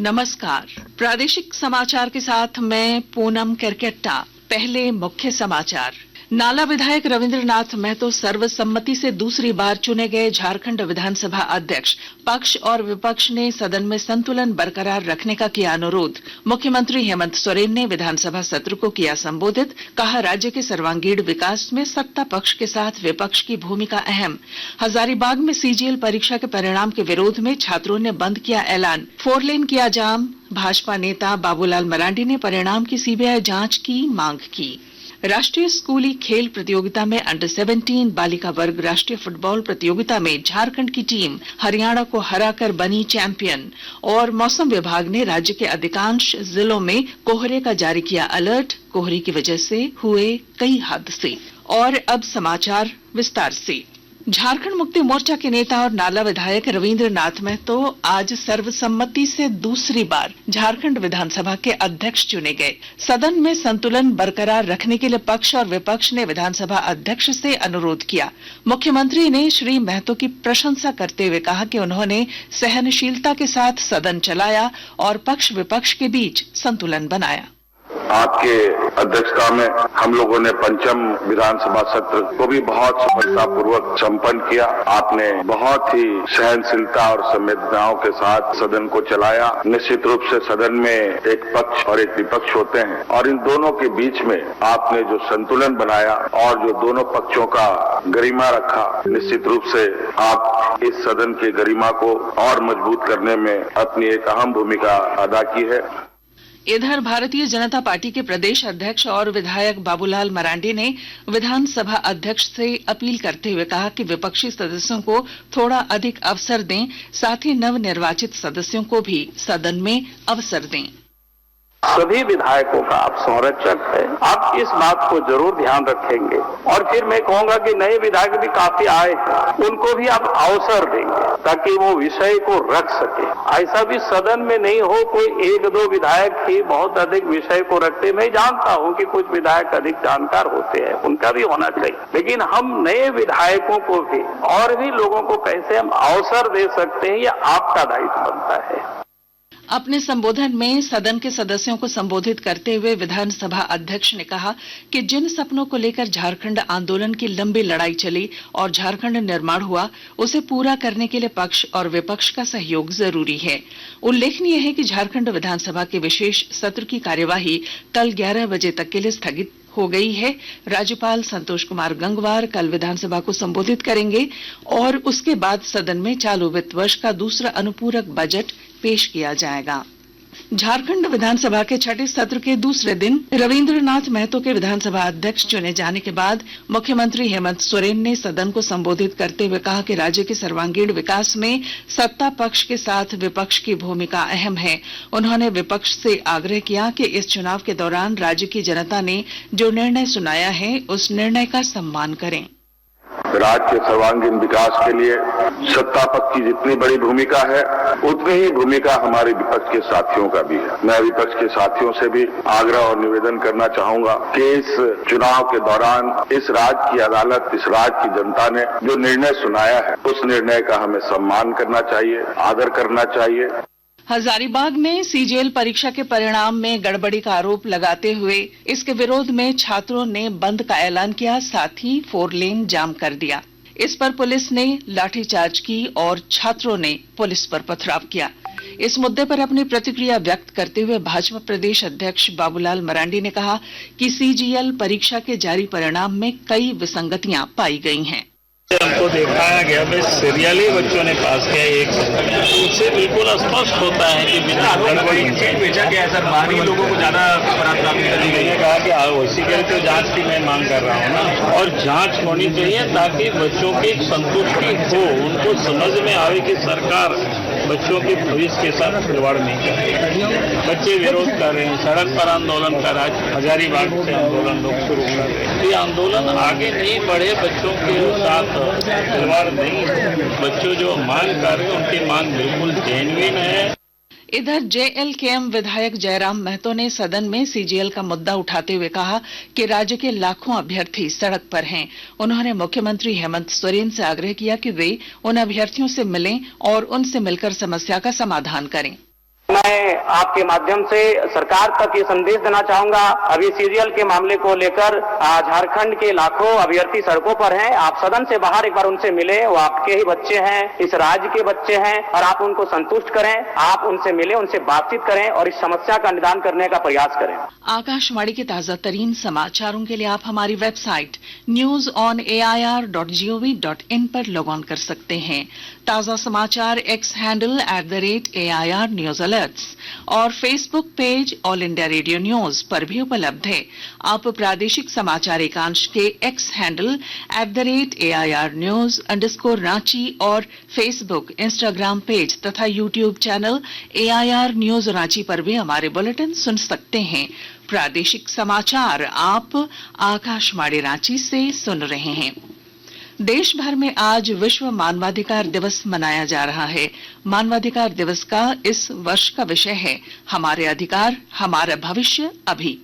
नमस्कार। प्रादेशिक समाचार के साथ मैं पूनम करकेट्टा। पहले मुख्य समाचार। नाला विधायक रविंद्रनाथ महतो सर्वसम्मति से दूसरी बार चुने गए झारखंड विधानसभा अध्यक्ष। पक्ष और विपक्ष ने सदन में संतुलन बरकरार रखने का किया अनुरोध। मुख्यमंत्री हेमंत सोरेन ने विधानसभा सत्र को किया संबोधित। कहा, राज्य के सर्वांगीण विकास में सत्ता पक्ष के साथ विपक्ष की भूमिका अहम। हजारीबाग में सीजीएल परीक्षा के परिणाम के विरोध में छात्रों ने बंद किया ऐलान। 4 लेन किया जाम। भाजपा नेता बाबूलाल मरांडी ने परिणाम की सीबीआई जांच की मांग की। राष्ट्रीय स्कूली खेल प्रतियोगिता में अंडर 17 बालिका वर्ग राष्ट्रीय फुटबॉल प्रतियोगिता में झारखंड की टीम हरियाणा को हराकर बनी चैंपियन। और मौसम विभाग ने राज्य के अधिकांश जिलों में कोहरे का जारी किया अलर्ट। कोहरे की वजह से हुए कई हादसे। और अब समाचार विस्तार से। झारखंड मुक्ति मोर्चा के नेता और नाला विधायक रविंद्रनाथ महतो आज सर्वसम्मति से दूसरी बार झारखंड विधानसभा के अध्यक्ष चुने गए। सदन में संतुलन बरकरार रखने के लिए पक्ष और विपक्ष ने विधानसभा अध्यक्ष से अनुरोध किया। मुख्यमंत्री ने श्री महतो की प्रशंसा करते हुए कहा कि उन्होंने सहनशीलता के साथ सदन चलाया और पक्ष विपक्ष के बीच संतुलन बनाया। आपके अध्यक्षता में हम लोगों ने पंचम विधानसभा सत्र को भी बहुत सफलतापूर्वक संपन्न किया। आपने बहुत ही सहनशीलता और संवेदनाओं के साथ सदन को चलाया। निश्चित रूप से सदन में एक पक्ष और एक विपक्ष होते हैं और इन दोनों के बीच में आपने जो संतुलन बनाया और जो दोनों पक्षों का गरिमा रखा, निश्चित रूप से आप इस सदन की गरिमा को और मजबूत करने में अपनी एक अहम भूमिका अदा की है। इधर भारतीय जनता पार्टी के प्रदेश अध्यक्ष और विधायक बाबूलाल मरांडी ने विधानसभा अध्यक्ष से अपील करते हुए कहा कि विपक्षी सदस्यों को थोड़ा अधिक अवसर दें, साथ ही नवनिर्वाचित सदस्यों को भी सदन में अवसर दें। सभी विधायकों का आप संरक्षक है, आप इस बात को जरूर ध्यान रखेंगे। और फिर मैं कहूंगा कि नए विधायक भी काफी आए हैं, उनको भी आप अवसर देंगे ताकि वो विषय को रख सके। ऐसा भी सदन में नहीं हो कोई 1-2 विधायक ही बहुत अधिक विषय को रखते। मैं जानता हूं कि कुछ विधायक अधिक जानकार होते हैं, उनका भी होना चाहिए, लेकिन हम नए विधायकों को भी और भी लोगों को कैसे हम अवसर दे सकते हैं, यह आपका दायित्व बनता है। अपने संबोधन में सदन के सदस्यों को संबोधित करते हुए विधानसभा अध्यक्ष ने कहा कि जिन सपनों को लेकर झारखंड आंदोलन की लंबी लड़ाई चली और झारखंड निर्माण हुआ, उसे पूरा करने के लिए पक्ष और विपक्ष का सहयोग जरूरी है। उल्लेखनीय है कि झारखंड विधानसभा के विशेष सत्र की कार्यवाही कल 11 बजे तक के लिए स्थगित हो गई है। राज्यपाल संतोष कुमार गंगवार कल विधानसभा को संबोधित करेंगे और उसके बाद सदन में चालू वित्त वर्ष का दूसरा अनुपूरक बजट पेश किया जाएगा। झारखंड विधानसभा के छठे सत्र के दूसरे दिन रविंद्रनाथ महतो के विधानसभा अध्यक्ष चुने जाने के बाद मुख्यमंत्री हेमंत सोरेन ने सदन को संबोधित करते हुए कहा कि राज्य के सर्वांगीण विकास में सत्ता पक्ष के साथ विपक्ष की भूमिका अहम है। उन्होंने विपक्ष से आग्रह किया कि इस चुनाव के दौरान राज्य की जनता ने जो निर्णय सुनाया है, उस निर्णय का सम्मान करें। राज्य के सर्वांगीण विकास के लिए सत्ता पक्ष की जितनी बड़ी भूमिका है, उतनी ही भूमिका हमारे विपक्ष के साथियों का भी है। मैं विपक्ष के साथियों से भी आग्रह और निवेदन करना चाहूंगा कि इस चुनाव के दौरान इस राज्य की अदालत, इस राज्य की जनता ने जो निर्णय सुनाया है, उस निर्णय का हमें सम्मान करना चाहिए, आदर करना चाहिए। हजारीबाग में सीजीएल परीक्षा के परिणाम में गड़बड़ी का आरोप लगाते हुए इसके विरोध में छात्रों ने बंद का ऐलान किया, साथ ही 4 लेन जाम कर दिया। इस पर पुलिस ने लाठीचार्ज की और छात्रों ने पुलिस पर पथराव किया। इस मुद्दे पर अपनी प्रतिक्रिया व्यक्त करते हुए भाजपा प्रदेश अध्यक्ष बाबूलाल मरांडी ने कहा कि सीजीएल परीक्षा के जारी परिणाम में कई विसंगतियां पाई गई हैं। हमको दिखाया गया बस सीरियली बच्चों ने पास किया, एक उससे बिल्कुल स्पष्ट होता है कि बिना गड़बड़ी भेजा गया है। सर, बाहरी लोगों को ज्यादा प्राथमिकता दी गई है। कहा कि उसी के लिए तो जांच की मैं मांग कर रहा हूँ ना, और जांच होनी चाहिए ताकि बच्चों की संतुष्टि हो, उनको समझ में आवे कि सरकार बच्चों के भविष्य के साथ खिलवाड़ नहीं कर रही। बच्चे विरोध कर रहे हैं, सड़क पर आंदोलन कर रहा है, हजारीबाग से आंदोलन लोग शुरू कर रहे हैं। ये आंदोलन आगे नहीं बढ़े, बच्चों के साथ खिलवाड़ नहीं है। बच्चों जो मांग कर रहे हैं उनकी मांग बिल्कुल जेन्युइन है। इधर जेएलकेएम विधायक जयराम महतो ने सदन में सीजीएल का मुद्दा उठाते हुए कहा कि राज्य के लाखों अभ्यर्थी सड़क पर हैं। उन्होंने मुख्यमंत्री हेमंत सोरेन से आग्रह किया कि वे उन अभ्यर्थियों से मिलें और उनसे मिलकर समस्या का समाधान करें। मैं आपके माध्यम से सरकार तक ये संदेश देना चाहूंगा, अभी सीरियल के मामले को लेकर झारखंड के लाखों अभ्यर्थी सड़कों पर हैं। आप सदन से बाहर एक बार उनसे मिले, वो आपके ही बच्चे हैं, इस राज्य के बच्चे हैं, और आप उनको संतुष्ट करें। आप उनसे मिले, उनसे बातचीत करें और इस समस्या का निदान करने का प्रयास करें। आकाशवाणी के ताजा तरीन समाचारों के लिए आप हमारी वेबसाइट news.air.gov.in पर लॉग ऑन कर सकते हैं। ताजा समाचार x handle @AIR News Alerts और Facebook page all India radio news पर भी उपलब्ध है। आप प्रादेशिक समाचार एकांश के एक्स हैंडल @AIR News_Ranchi और फेसबुक, इंस्टाग्राम पेज तथा YouTube channel AIR News Ranchi पर भी हमारे बुलेटिन सुन सकते हैं। प्रादेशिक समाचार आप आकाशवाणी रांची से सुन रहे हैं। देश भर में आज विश्व मानवाधिकार दिवस मनाया जा रहा है। मानवाधिकार दिवस का इस वर्ष का विषय है हमारे अधिकार, हमारा भविष्य अभी।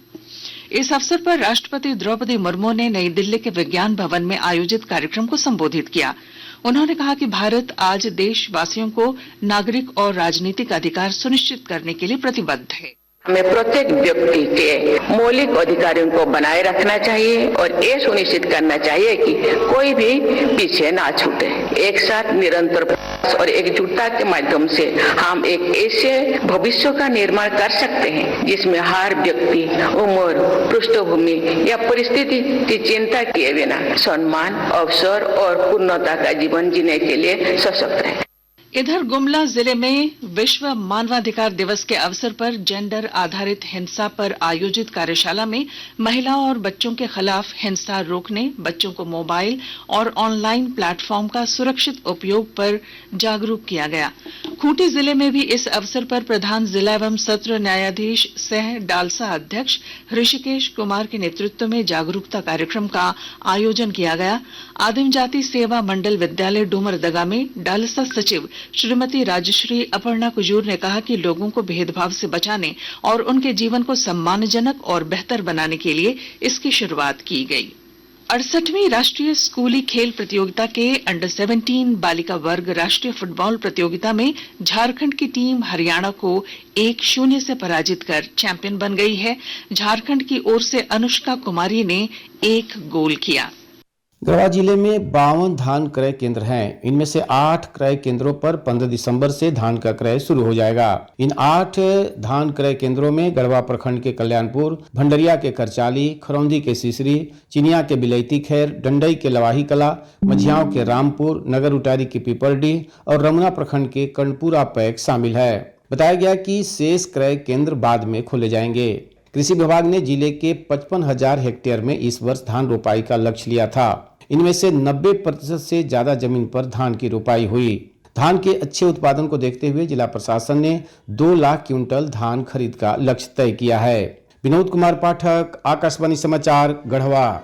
इस अवसर पर राष्ट्रपति द्रौपदी मुर्मू ने नई दिल्ली के विज्ञान भवन में आयोजित कार्यक्रम को संबोधित किया। उन्होंने कहा कि भारत आज देशवासियों को नागरिक और राजनीतिक अधिकार सुनिश्चित करने के लिए प्रतिबद्ध है। हमें प्रत्येक व्यक्ति के मौलिक अधिकारों को बनाए रखना चाहिए और ये सुनिश्चित करना चाहिए कि कोई भी पीछे ना छूटे। एक साथ निरंतर प्रयास और एकजुटता के माध्यम से हम एक ऐसे भविष्य का निर्माण कर सकते हैं जिसमें हर व्यक्ति उम्र, पृष्ठभूमि या परिस्थिति की चिंता किए बिना सम्मान, अवसर और पूर्णता का जीवन जीने के लिए सशक्त है। इधर गुमला जिले में विश्व मानवाधिकार दिवस के अवसर पर जेंडर आधारित हिंसा पर आयोजित कार्यशाला में महिलाओं और बच्चों के खिलाफ हिंसा रोकने, बच्चों को मोबाइल और ऑनलाइन प्लेटफॉर्म का सुरक्षित उपयोग पर जागरूक किया गया। खूंटी जिले में भी इस अवसर पर प्रधान जिला एवं सत्र न्यायाधीश सह डालसा अध्यक्ष ऋषिकेश कुमार के नेतृत्व में जागरूकता कार्यक्रम का आयोजन किया गया। आदिम जाति सेवा मंडल विद्यालय डूमरदगा में डालसा सचिव श्रीमती राजश्री अपर्णा कुजूर ने कहा कि लोगों को भेदभाव से बचाने और उनके जीवन को सम्मानजनक और बेहतर बनाने के लिए इसकी शुरुआत की गई। 68वीं राष्ट्रीय स्कूली खेल प्रतियोगिता के अंडर 17 बालिका वर्ग राष्ट्रीय फुटबॉल प्रतियोगिता में झारखंड की टीम हरियाणा को 1-0 से पराजित कर चैंपियन बन गई है। झारखंड की ओर से अनुष्का कुमारी ने 1 गोल किया। गढ़वा जिले में 52 धान क्रय केंद्र हैं। इनमें से 8 क्रय केंद्रों पर 15 दिसंबर से धान का क्रय शुरू हो जाएगा। इन 8 धान क्रय केंद्रों में गढ़वा प्रखंड के कल्याणपुर, भंडरिया के करचाली, खरौंदी के सीसरी, चिनिया के बिलैती खैर, डंडई के लवाही कला, मझियाओं के रामपुर, नगर उटारी के पीपरडीह और रमुना प्रखंड के कर्णपुरा पैक शामिल है। बताया गया कि शेष क्रय केंद्र बाद में खोले जाएंगे। कृषि विभाग ने जिले के 55,000 हेक्टेयर में इस वर्ष धान रोपाई का लक्ष्य लिया था। इनमें से 90% से ज्यादा जमीन पर धान की रोपाई हुई। धान के अच्छे उत्पादन को देखते हुए जिला प्रशासन ने 2 लाख क्विंटल धान खरीद का लक्ष्य तय किया है। विनोद कुमार पाठक, आकाशवाणी समाचार, गढ़वा।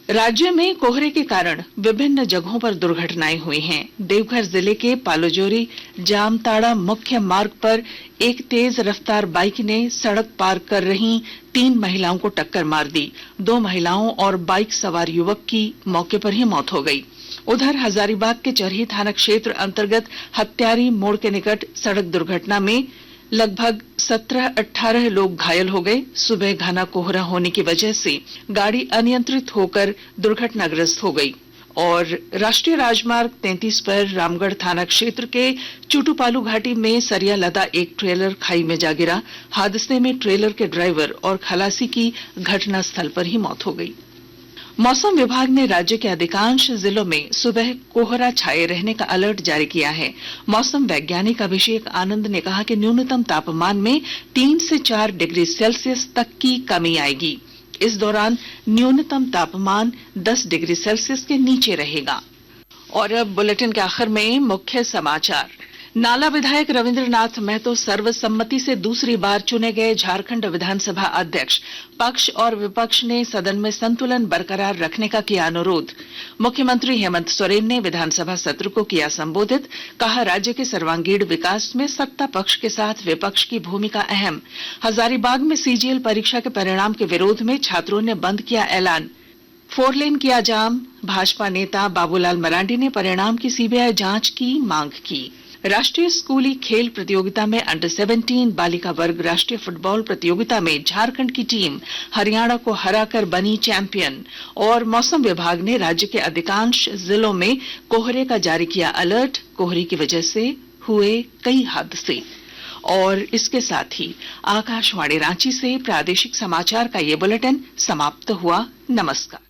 राज्य में कोहरे के कारण विभिन्न जगहों पर दुर्घटनाएं हुई हैं। देवघर जिले के पालोजोरी जामताड़ा मुख्य मार्ग पर एक तेज रफ्तार बाइक ने सड़क पार कर रही 3 महिलाओं को टक्कर मार दी। 2 महिलाओं और बाइक सवार युवक की मौके पर ही मौत हो गई। उधर हजारीबाग के चरही थाना क्षेत्र अंतर्गत हत्यारी मोड़ के निकट सड़क दुर्घटना में लगभग 17-18 लोग घायल हो गए। सुबह घना कोहरा होने की वजह से गाड़ी अनियंत्रित होकर दुर्घटनाग्रस्त हो गई। और राष्ट्रीय राजमार्ग 33 पर रामगढ़ थाना क्षेत्र के चुटुपालू घाटी में सरिया लदा एक ट्रेलर खाई में जा गिरा। हादसे में ट्रेलर के ड्राइवर और खलासी की घटनास्थल पर ही मौत हो गई। मौसम विभाग ने राज्य के अधिकांश जिलों में सुबह कोहरा छाए रहने का अलर्ट जारी किया है। मौसम वैज्ञानिक अभिषेक आनंद ने कहा कि न्यूनतम तापमान में 3 से 4 डिग्री सेल्सियस तक की कमी आएगी। इस दौरान न्यूनतम तापमान 10 डिग्री सेल्सियस के नीचे रहेगा। और अब बुलेटिन के आखिर में मुख्य समाचार। नाला विधायक रविंद्रनाथ महतो सर्वसम्मति से दूसरी बार चुने गए झारखंड विधानसभा अध्यक्ष। पक्ष और विपक्ष ने सदन में संतुलन बरकरार रखने का किया अनुरोध। मुख्यमंत्री हेमंत सोरेन ने विधानसभा सत्र को किया संबोधित। कहा, राज्य के सर्वांगीण विकास में सत्ता पक्ष के साथ विपक्ष की भूमिका अहम। हजारीबाग में सीजीएल परीक्षा के परिणाम के विरोध में छात्रों ने बंद किया ऐलान। 4 लेन किया जाम। भाजपा नेता बाबूलाल मरांडी ने परिणाम की सीबीआई जांच की मांग की। राष्ट्रीय स्कूली खेल प्रतियोगिता में अंडर 17 बालिका वर्ग राष्ट्रीय फुटबॉल प्रतियोगिता में झारखंड की टीम हरियाणा को हराकर बनी चैंपियन। और मौसम विभाग ने राज्य के अधिकांश जिलों में कोहरे का जारी किया अलर्ट। कोहरे की वजह से हुए कई हादसे। और इसके साथ ही आकाशवाणी रांची से प्रादेशिक समाचार का ये बुलेटिन समाप्त हुआ। नमस्कार।